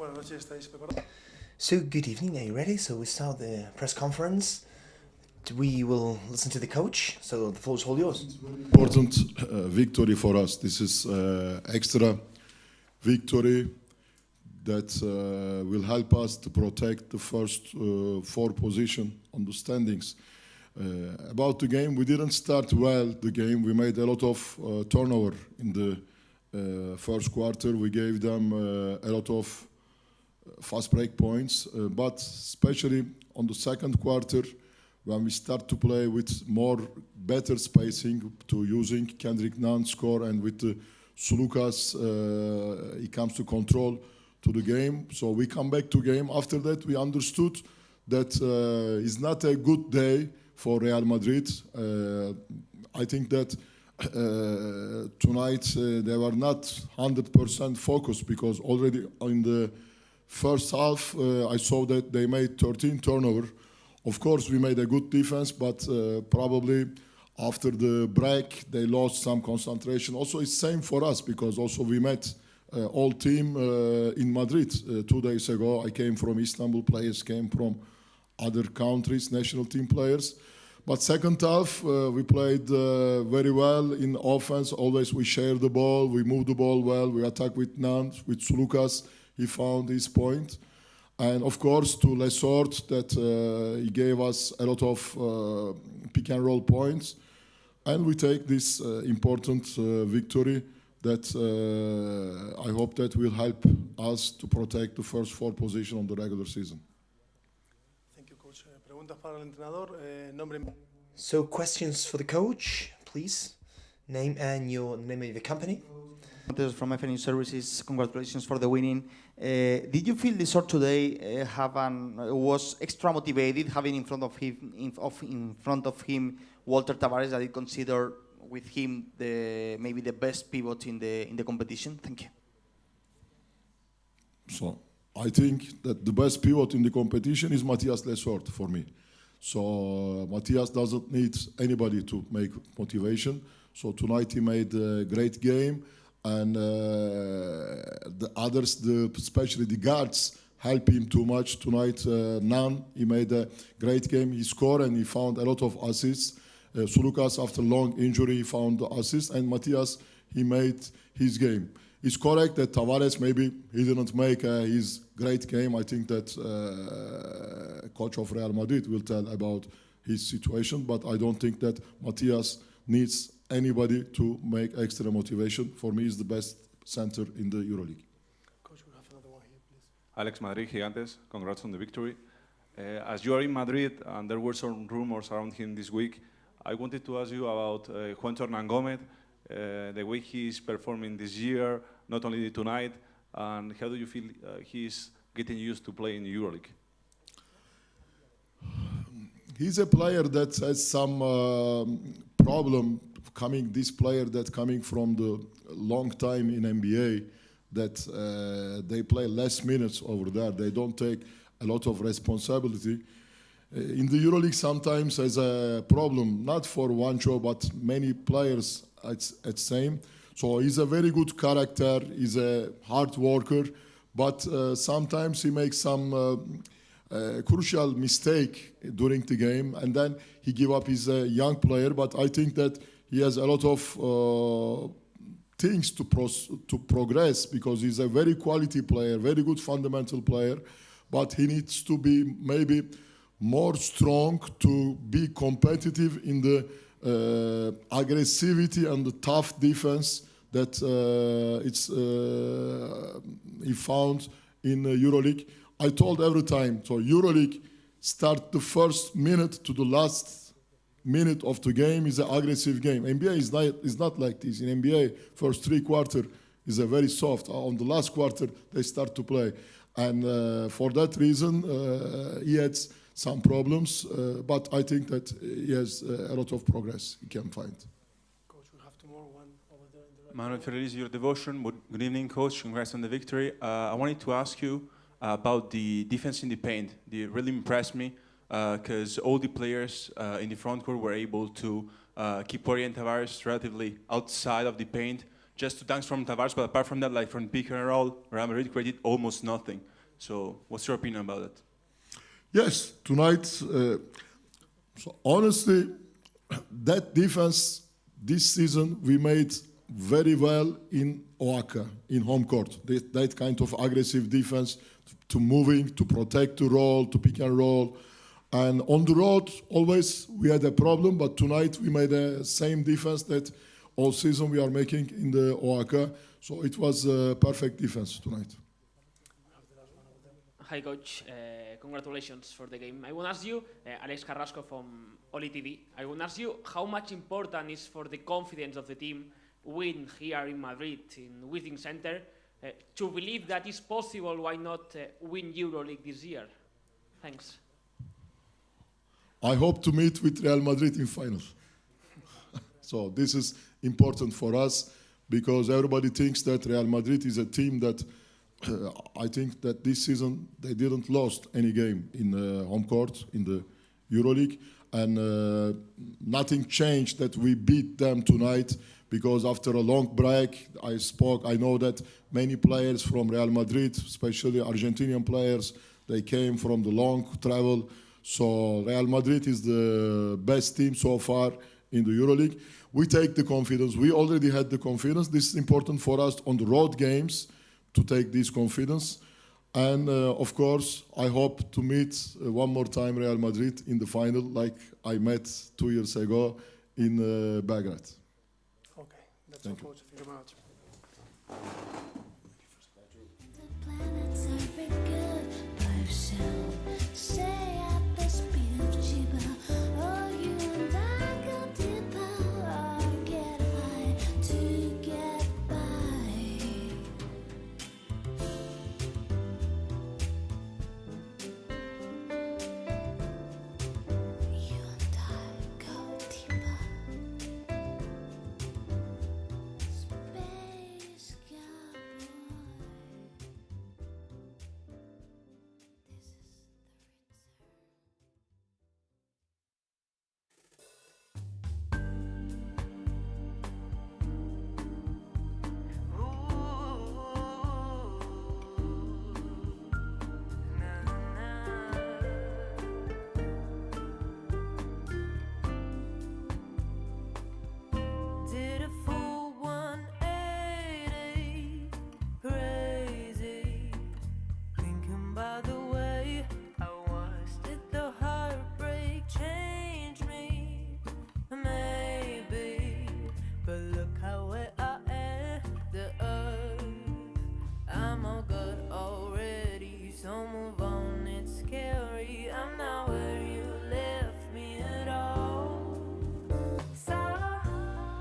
Buenas noches, ¿estáis preparados? So, good evening, are you ready? So we start the press conference. We will listen to the coach, so the floor is all yours. Important victory for us. This is extra victory that will help us to protect the first four position on the standings. About the game, we didn't start well the game. We made a lot of turnover in the first quarter. We gave them a lot of fast break points, but especially on the second quarter, when we start to play with more better spacing, to using Kendrick Nunn score, and with the Sulukas, he comes to control to the game. So we come back to game. After that, we understood that it's not a good day for Real Madrid. I think that tonight they were not 100% focused, because already in the first half I saw that they made 13 turnover. Of course, we made a good defense, but probably after the break, they lost some concentration. Also, it's same for us, because also we met all team in Madrid 2 days ago. I came from Istanbul, players came from other countries, national team players. But second half, we played very well in offense. Always we share the ball, we move the ball well, we attack with Nant, with Sulukas. He found his point. And of course, to Lesort, that he gave us a lot of pick and roll points. And we take this important victory that I hope that will help us to protect the first four positions on the regular season. Thank you, coach. Preguntas para el entrenador. Nombre. So, questions for the coach, please. Name and your name of the company. From FNU Services, congratulations for the winning. Did you feel the sort today was extra motivated, having in front of him Walter Tavares, that he considered with him maybe the best pivot in the competition? Thank you. So I think that the best pivot in the competition is Matthias Lesort for me. So Matthias doesn't need anybody to make motivation. So tonight he made a great game. And the others, especially the guards, help him too much tonight. Nan, he made a great game. He scored and he found a lot of assists. Sulukas, after long injury, he found the assist. And Matthias, he made his game. It's correct that Tavares, maybe he didn't make his great game. I think that coach of Real Madrid will tell about his situation. But I don't think that Matthias needs anybody to make extra motivation. For me, is the best center in the EuroLeague. Coach, we have another one here, please. Alex Madrid, Gigantes, congrats on the victory. As you are in Madrid, and there were some rumors around him this week, I wanted to ask you about Juan Hernan Gomez, the way he's performing this year, not only tonight, and how do you feel he's getting used to playing in the EuroLeague? He's a player that has some problem. This player that coming from the long time in NBA, that they play less minutes over there. They don't take a lot of responsibility. In the EuroLeague sometimes has a problem, not for one job, but many players at same. So he's a very good character, he's a hard worker, but sometimes he makes some crucial mistake during the game, and then he give up. He's a young player, but I think that he has a lot of things to progress, because he's a very quality player, very good fundamental player, but he needs to be maybe more strong to be competitive in the aggressivity and the tough defense that he found in EuroLeague. I told every time, so EuroLeague start the first minute to the last minute of the game is an aggressive game. NBA is not like this. In NBA, first three quarters is a very soft. On the last quarter, they start to play. And for that reason, he had some problems. But I think that he has a lot of progress he can find. Coach, we have two more. One over there in the right. Manuel Ferreris, your devotion. Good evening, coach. Congrats on the victory. I wanted to ask you about the defense in the paint. It really impressed me, because all the players in the front court were able to keep Ori and Tavares relatively outside of the paint, just to dunks from Tavares, but apart from that, like from pick and roll, Real Madrid created almost nothing. So what's your opinion about that? Yes, tonight, so honestly, that defense this season we made very well in Oaxaca, in home court. That kind of aggressive defense, to moving, to protect the roll, to pick and roll. And on the road, always we had a problem, but tonight we made the same defense that all season we are making in the Oaxaca. So it was a perfect defense tonight. Hi, Coach. Congratulations for the game. I want to ask you, Alex Carrasco from Oli TV, I want to ask you how much important is for the confidence of the team win here in Madrid, in Withing Center, to believe that is possible, why not win EuroLeague this year? Thanks. I hope to meet with Real Madrid in finals. So this is important for us because everybody thinks that Real Madrid is a team that I think that this season they didn't lost any game in home court in the EuroLeague, and nothing changed that we beat them tonight because after a long break, I know that many players from Real Madrid, especially Argentinian players, they came from the long travel. So Real Madrid is the best team so far in the EuroLeague. We take the confidence. We already had the confidence. This is important for us on the road games to take this confidence. And of course, I hope to meet one more time Real Madrid in the final like I met 2 years ago in Belgrade. Okay, that's all, Coach. Thank you very much. The planets are very good by yourself. Stay at the speed of Chiba. Oh, you and I go deeper. Or get high to get by. You and I go deeper. Space cowboy. This is the return. Did a full 180, crazy, thinking by the way I was. Did the heartbreak change me? Maybe, but look how where I ended up. I'm all good already, so move on, it's scary. I'm not where you left me at all. So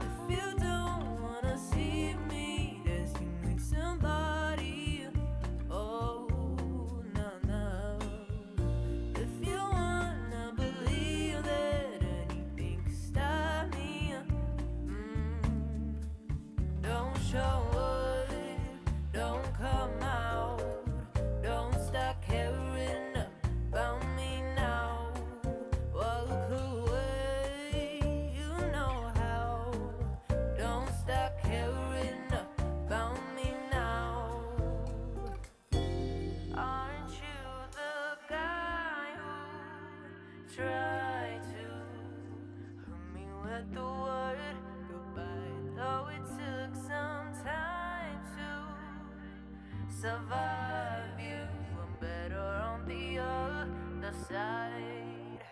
if you don't wanna see me dancing with somebody, oh no no. If you wanna believe that anything can stop me, don't show up, don't come out, don't start caring about me now. Walk away, you know how. Don't start caring about me now. Aren't you the guy who tried to hurt me with the word goodbye? Though it took some time to survive you, I'm better on the other side.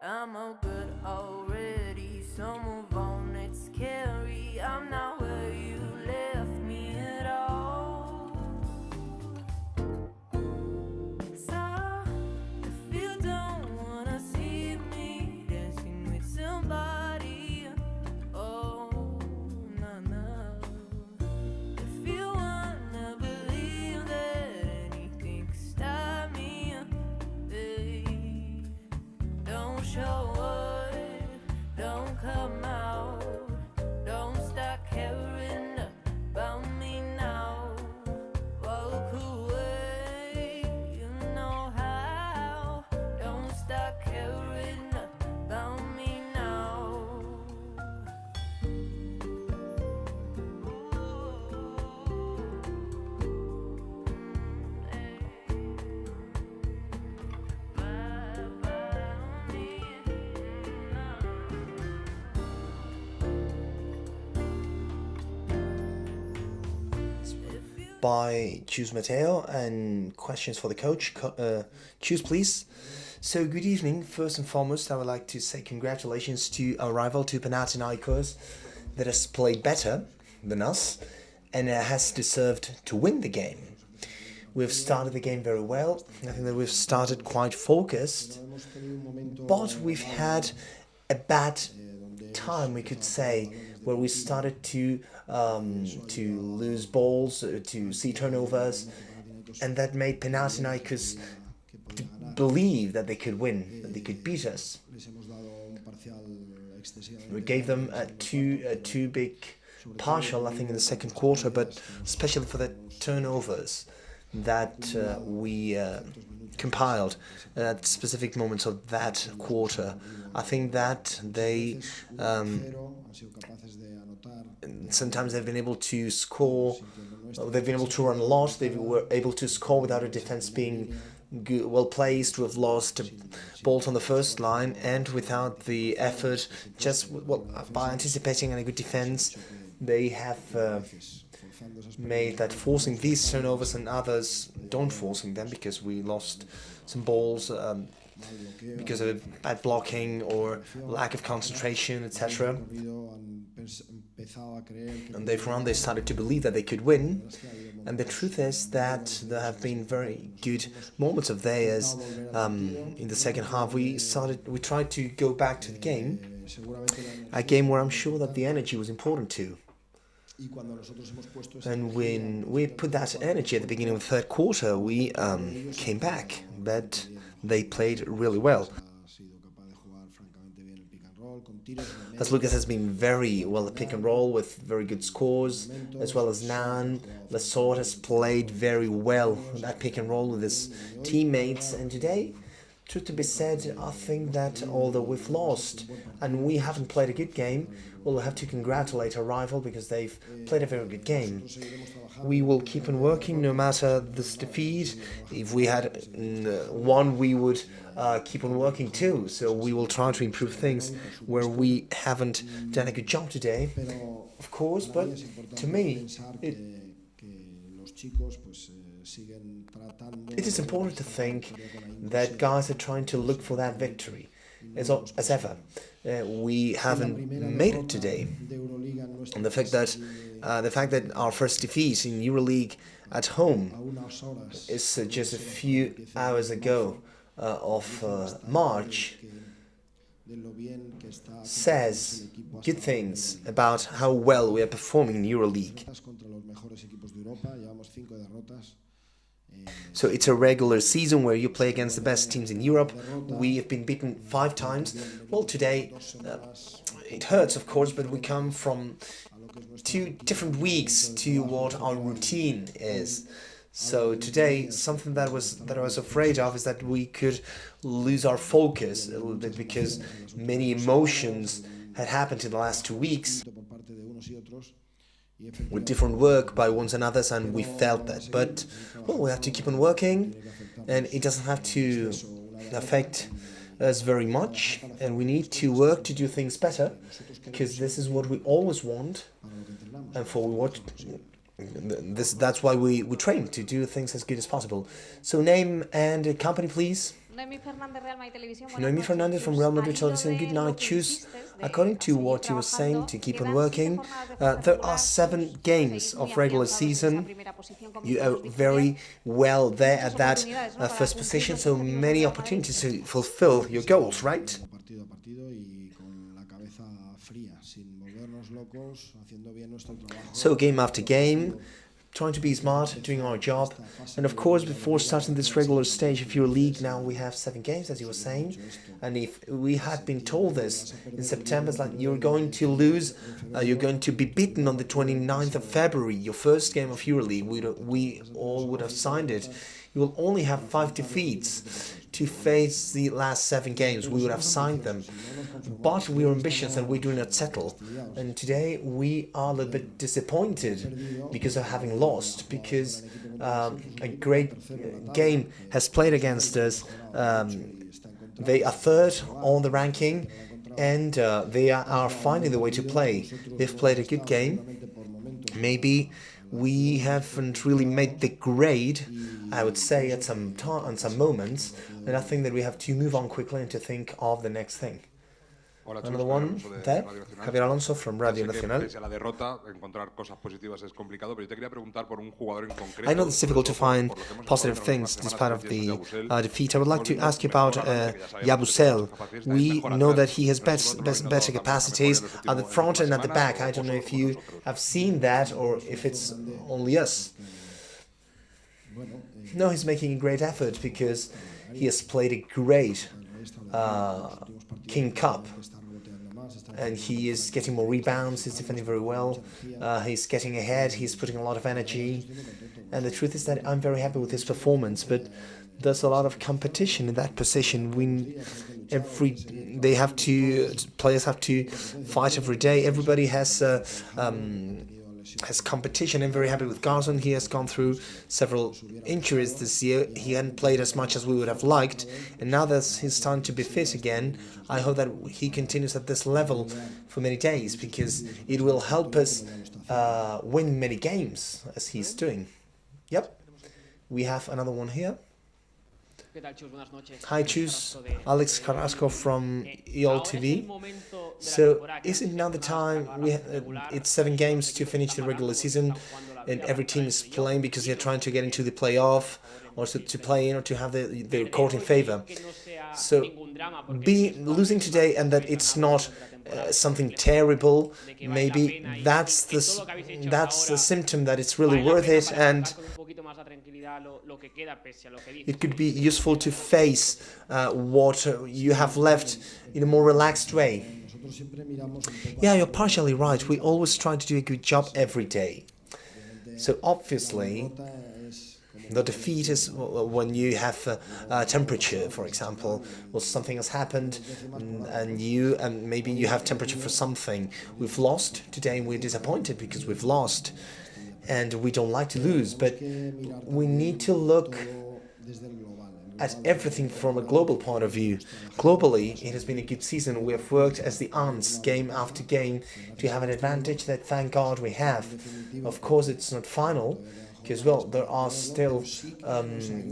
I'm all good already, so move on, it's scary. I'm not where you left me at all. So if you don't wanna see me dancing with somebody, oh no no. If you wanna believe that anything can stop me, don't show up, don't come out, don't start caring about me now. Walk away, you know how. Don't start caring about me now. Ooh, hey. by Choose Mateo, and questions for the coach. Choose, please. So, good evening. First and foremost, I would like to say congratulations to our rival, to Panathinaikos, that has played better than us and has deserved to win the game. We've started the game very well. I think that we've started quite focused, but we've had a bad time, we could say, where we started to lose balls, to see turnovers, and that made Panathinaikos believe that they could win, that they could beat us. We gave them a too big partial, I think, in the second quarter, but especially for the turnovers that we compiled at specific moments of that quarter. I think that they sometimes they've been able to score, they've been able to run a lot, they were able to score without a defense being good, well placed. We've lost balls on the first line, and without the effort, just by anticipating a good defense, they have made that forcing these turnovers and others don't forcing them, because we lost some balls because of bad blocking or lack of concentration, etc. And they started to believe that they could win. And the truth is that there have been very good moments of theirs in the second half. We tried to go back to the game, a game where I'm sure that the energy was important too. And when we put that energy at the beginning of the third quarter, we came back, but they played really well. As Lucas has been very well at pick and roll with very good scores, as well as Nan. Lasort has played very well at pick and roll with his teammates, and today, truth to be said, I think that although we've lost and we haven't played a good game, we'll have to congratulate our rival because they've played a very good game. We will keep on working no matter this defeat. If we had won, we would keep on working too. So we will try to improve things where we haven't done a good job today, of course. But to me, it is important to think that guys are trying to look for that victory, as ever. We haven't made it today, and the fact that our first defeat in EuroLeague at home is just a few hours ago of March says good things about how well we are performing in EuroLeague. So it's a regular season where you play against the best teams in Europe. We have been beaten 5 times. Well, today it hurts, of course, but we come from 2 different weeks to what our routine is. So today, something that I was afraid of is that we could lose our focus a little bit, because many emotions had happened in the last 2 weeks with different work by ones and others, and we felt that. But, well, we have to keep on working, and it doesn't have to affect us very much, and we need to work to do things better, because this is what we always want, and that's why we train, to do things as good as possible. So name and company, please. Noemi Fernandez from Real Madrid Television. Good night. Choose. According to what you were saying, to keep on working, there are 7 games of regular season. You are very well there at that first position, so many opportunities to fulfill your goals, right? So game after game, trying to be smart, doing our job. And of course, before starting this regular stage of EuroLeague, now we have 7 games, as you were saying. And if we had been told this in September, it's like you're going to lose, you're going to be beaten on the 29th of February, your first game of EuroLeague, we all would have signed it. You will only have 5 defeats to face the last 7 games. We would have signed them. But we are ambitious and we do not settle. And today we are a little bit disappointed because of having lost, because a great game has played against us. They are 3rd on the ranking, and they are finding the way to play. They've played a good game. Maybe we haven't really made the grade, I would say, at some moments, and I think that we have to move on quickly and to think of the next thing. Another one there, Javier Alonso from Radio Nacional. I know it's difficult to find positive things despite of the defeat. I would like to ask you about Yabusel. We know that he has better capacities at the front and at the back. I don't know if you have seen that or if it's only us. No, he's making a great effort because he has played a great King Cup. And he is getting more rebounds, he's defending very well, he's getting ahead, he's putting a lot of energy. And the truth is that I'm very happy with his performance, but there's a lot of competition in that position. Players have to fight every day. Everybody has competition. I'm very happy with Garson. He has gone through several injuries this year. He hadn't played as much as we would have liked, and now that he's time to be fit again, I hope that he continues at this level for many days, because it will help us win many games, as he's doing. Yep, we have another one here. Hi, Chus. Alex Carrasco from EOL TV. So, is it now the time? It's 7 games to finish the regular season, and every team is playing because they're trying to get into the playoff, or to play in, or to have their court in favor. So, losing today, and that it's not something terrible, maybe that's the symptom that it's really worth it, and it could be useful to face what you have left in a more relaxed way. Yeah, you're partially right. We always try to do a good job every day. So obviously, the defeat is when you have a temperature, for example, or something has happened, and maybe you have temperature for something. We've lost today, and we're disappointed because we've lost. And we don't like to lose, but we need to look at everything from a global point of view. Globally, it has been a good season. We have worked as the ants, game after game, to have an advantage that, thank God, we have. Of course, it's not final, because, well, there are still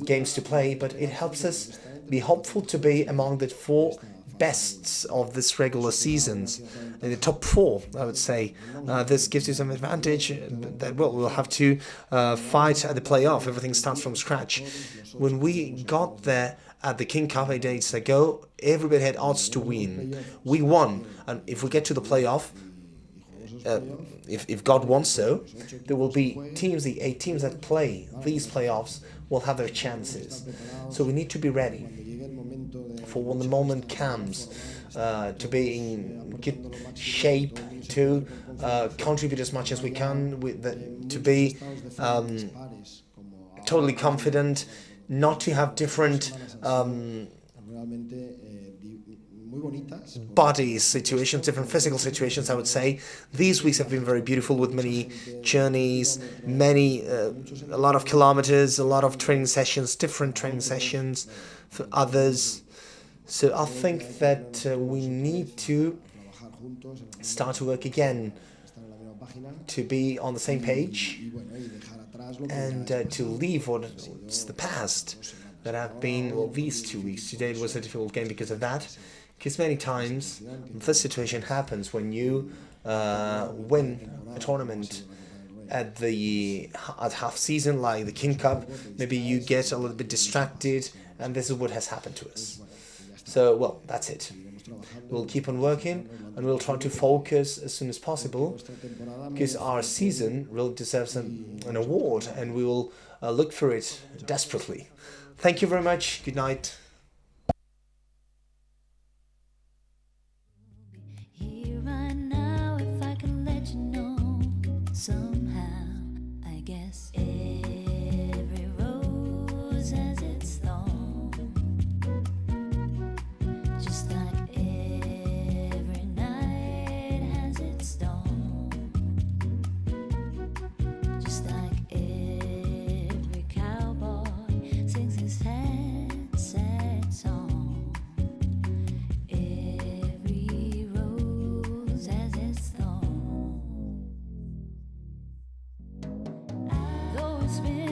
games to play, but it helps us be hopeful to be among the 4 bests of this regular seasons, in the top 4, I would say. This gives you some advantage that, well, we'll have to fight at the playoff. Everything starts from scratch. When we got there at the King Cup 8 days ago, everybody had odds to win. We won, and if we get to the playoff, if God wants so, there will be teams, the 8 teams that play these playoffs will have their chances. So we need to be ready for when the moment comes, to be in good shape, to contribute as much as we can, to be totally confident, not to have different body situations, different physical situations, I would say. These weeks have been very beautiful, with many journeys, a lot of kilometers, a lot of training sessions, different training sessions for others. So I think that we need to start to work again, to be on the same page, and to leave what's the past that have been, well, these 2 weeks. Today it was a difficult game because of that, because many times this situation happens when you win a tournament at half season, like the King Cup. Maybe you get a little bit distracted, and this is what has happened to us. So, well, that's it. We'll keep on working, and we'll try to focus as soon as possible, because our season really deserves an award, and we will look for it desperately. Thank you very much. Good night. Here right now, if I can let you know, somehow, I guess every rose has its thorn, just like every night has its dawn, just like every cowboy sings his sad was spinning.